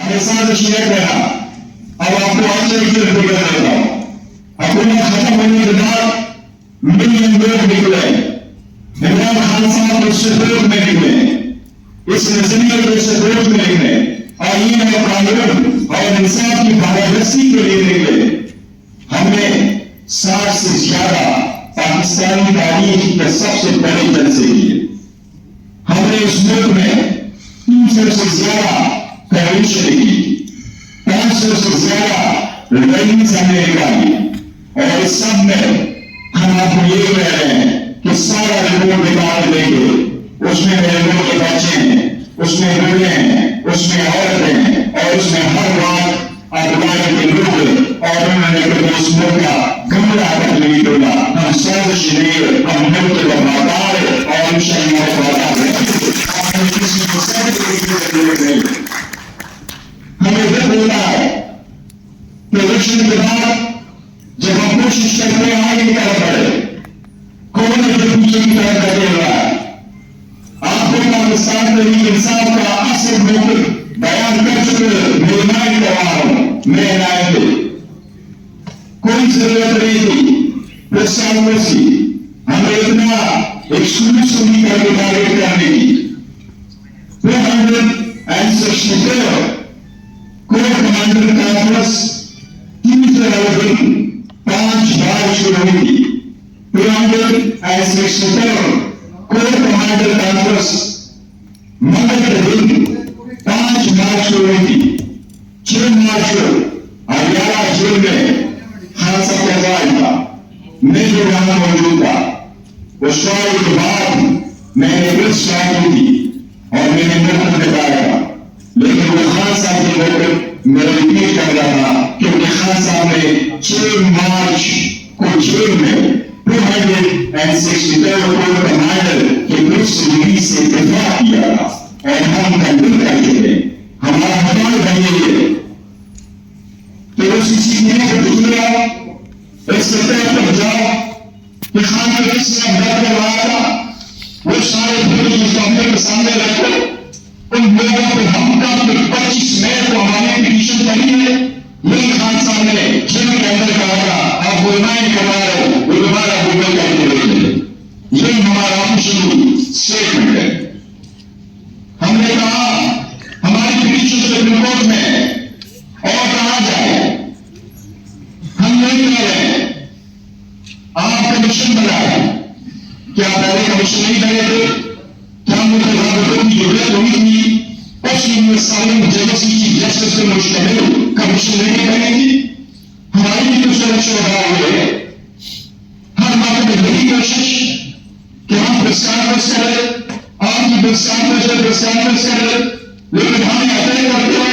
احساس شیئر کرنا. اب آپ کو اچھے فکر دیتا ہوں. حکومت ختم ہونے کے بعد ملین لوگ نکلے. عمران خان صاحب اس سپورٹ میں نکلے, اس نظریے کے سپورٹ میں نکلے, آئین اور قانون اور انصاف کی بالادستی کے لیے نکلے. ہم نے 60 سے زیادہ پاکستانی تاریخ کے سب سے بڑے جلسے کیے. ہم نے اس ملک میں 300 سے زیادہ کنونشن کی, 500 سے زیادہ ریلیز ہم نے نکالی, اور اس سب میں ہم آپ کو یہ کہہ رہے ہیں کہ سارا رپورٹ نکال دیں گے. اس میں میرے لوگ کے بچے ہیں, اس میں بوڑھے ہیں, اس میں عورتیں ہیں, اور اس میں ہر بات آدھائی کے لوگ اور انہوں نے کبھی اس ملک کا گمراہ کر نہیں توڑا. ہم سازش نہیں, ہم ملک کے وفادار اور انشاءاللہ وفادار ہیں. ہمیں دل ہوتا ہے کہ الیکشن کے بعد جب ہم کوشش کرتے ہیں آگے کی طرف بڑھے, کون ہے جو پیچھے کی طرف بڑھے ہوا ہے. آپ کو پاکستان تحریک انصاف کا اصل موقف بیان کر چکے, میں عنایت کر رہا ہوں. میں عنایت دے کوئی ضرورت نہیں تھی پریس کانفرنس کی. ہمیں اتنا ایکسکلوسیولی کر کے ٹارگیٹ کرنے کی. 264 کور کمانڈر کانفرنس 3 5 بار شروع ہوئی تھی. 264 کور کمانڈر کانفرنس منگل کے دن 5 مارچ شروع ہوئی تھی. 6 مارچ کو اڈیالہ جیل میں خان صاحب کا ٹرائل تھا. میں جو وہاں موجود تھا, اس ٹرائل کے بعد میں نے پریس ٹرائل کی تھی اور میں نے موقف بتایا تھا, لیکن وہ خان صاحب کے موقف میں ریپیٹ کر رہا تھا کیونکہ خان صاحب نے 6 مارچ کو جیل میں 264 کور کمانڈر کے پریس ریلیز سے دفاع کیا تھا, اور ہم کنڈم کر کے تھے. ہمارا حوال بنیے گے تو اس چیز میں دوسرا اس سطح پر جاؤ کہ خان کا کس نے ڈر کروایا تھا, وہ سارے پولیس مقابلے کے سامنے رکھو. ان لوگوں کو ہم کا 25 مئی کو ہماری پٹیشن پڑھی ہے. یہ خان صاحب نے جیل کے اندر کہا تھا آپ گلمائن کروا رہے ہو, وہ دوبارہ گوگل کر کے دیکھیں. یہ ہمارا آفیشل اسٹیٹمنٹ ہے. ہم نے کہا ہماری پٹیشن سپریم کورٹ میں اور کہا جائے. ہم نہیں کہہ رہے آپ کمیشن بنائے, کیا پہلے کمیشن نہیں بنے تھے؟ کیا مجھے رابطوں کی ضرورت ہوئی تھی اس یونیورسٹی ججز کی جسٹس سے مشتمل کمیشن نہیں بنے گی؟ ہماری بھی تو سرکشا ادا ہوئے ہیں. ہر بات میں یہی کوشش کہ ہم پریس کانفرنس کریں, آپ کی پریس کانفرنس کریں, لیکن ہمیں اپیل کرتے ہو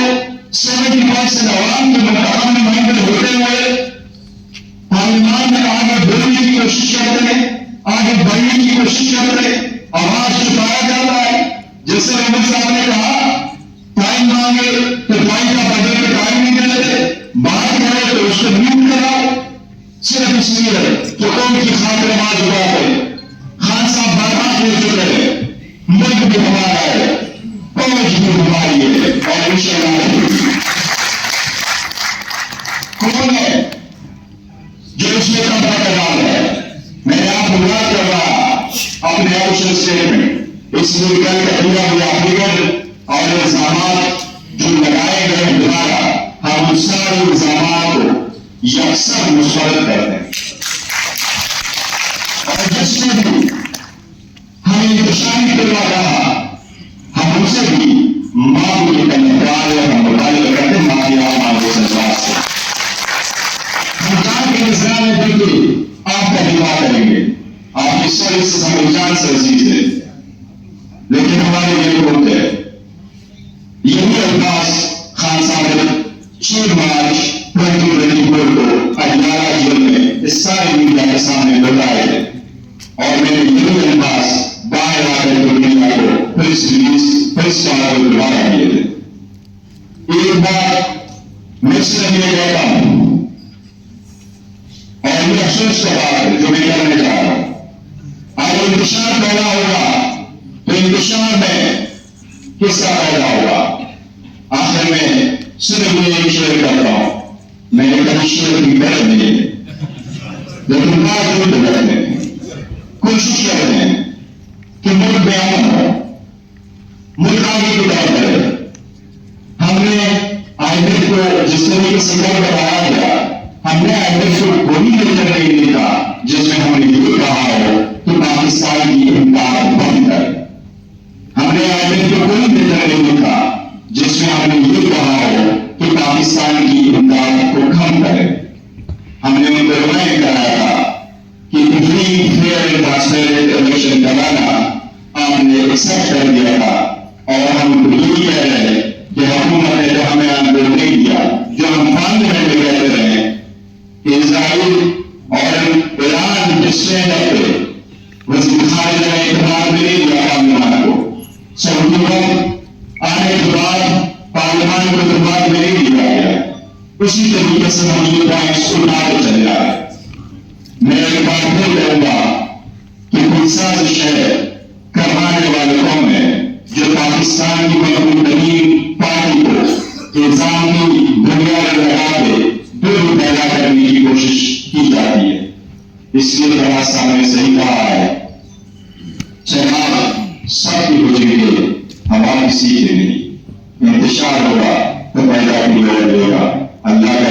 70% عوام کے منتخب نمائندے ہوتے ہوئے پارلیمان میں آگے بڑھنے کی کوشش کرتے ہیں, آگے بڑھنے کی کوشش کرتے ہیں. آواز چھپایا جاتا ہے. جیسے محمد صاحب نے کہا ٹائم مانگے تو ٹائم کا بدل کے ٹائم نہیں دے دیتے, بات کرے تو اس کو میوٹ کراؤ, صرف اس لیے کہ قوم کی خاطر آواز اٹھاتے. خان صاحب برباد ہو چکے ہیں, ملک بھی ہمارا ہے, فوج بھی ہماری ہے, اور انشاءاللہ کون ہے جو اس میں کم پتہ ہے. میں نے آپ کو بات کر رہا اپنے آفیشل اسٹیٹمنٹ, اس ملک کا دیا ہوا فگر اور الزامات جو لگائے گئے دوبارہ ہم ان سارے الزامات کو یکساں مسترد کرتے ہیں. اور جس نے بھی ہمیں انتشاری کروا رہا ہم ان سے بھی معافی کا انتظار ہے, ہم مطالبہ کرتے ہیں معافی آپ کو سرکار سے. ہم جان کے نظام میں دیکھیں آپ کا دفاع کریں گے, آپ کی سوچ سے ہمیں جان سے عزیز ہے, لیکن ہمارے یہ ہوتے ہیں یہی الفاظ خان صاحب نے 6 مارچ 2024 کو اڈیالہ جیل میں اس سارے میڈیا کے سامنے بتائے تھے, اور میں نے یہی الفاظ باہر آ کر میڈیا کو پریس کانفرنس دوبارہ کیے تھے. ایک بات میں صرف یہ کہتا ہوں, اور یہ افسوس کا بات ہے جو میں کرنے جا رہا ہوں, اگر انتشار پیدا ہوگا تو انتشار میں کس کا پیدا ہوگا؟ آخر میں صرف میں ایک شعر کرتا ہوں، میں نے کبھی شعر کی غرض نہیں ہے، لیکن بات ضرور کرتے ہیں، کوشش کرتے ہیں کہ ملک بیان ہو، ملک آگے کی طرف بڑھے۔ ہم نے آئندہ کو جس طریقے سے کل بتایا گیا، ہم نے آئندہ کو کوئی لیکچر نہیں دیکھا جس میں ہم نے یہ کہا ہو کہ پاکستان کی امداد بند کر۔ ہم نے آئندہ کو کوئی لیکچر نہیں دیکھا جس میں ہم نے یہ کہا ہو کہ پاکستان کی امداد کو کم کرے۔ ہم نے ان کو رمائن کرایا تھا کہ free fair and transparent election کرانا آپ نے ایکسپٹ کر دیا تھا، اور ہم ان کو یہ کہہ رہے ہیں کہ حکومت نے جو ہمیں آندول نہیں دیا، جو ہم پارلیمنٹ میں کہتے رہے کہ اسرائیل اور ایران جس اسٹینڈ اپ پہ وزیر خارجہ نے اعتماد میں نہیں دیا پارلیمان کو، سعودی وقت آنے کے بعد پارلیمان کو اعتماد میں نہیں دیا گیا، اسی طریقے سے ہم یہ پوائنٹس اٹھاتے چلے آ رہے۔ میں ایک بات پھر کہوں گا کہ کوئی سازش ہے کروانے والے قوم ہے جو پاکستان کی مقبول ترین پارٹی کو الزام کی بنیاد لگا کے دل پیدا کرنے کی کوشش کی جاتی ہے۔ اس لیے بڑا سامنے صحیح کہا ہے، چناب سب کی بجیں گے ہماری سیکھیں نہیں، انتشار ہوگا تو پیدا بھی ہوگا۔ اللہ کا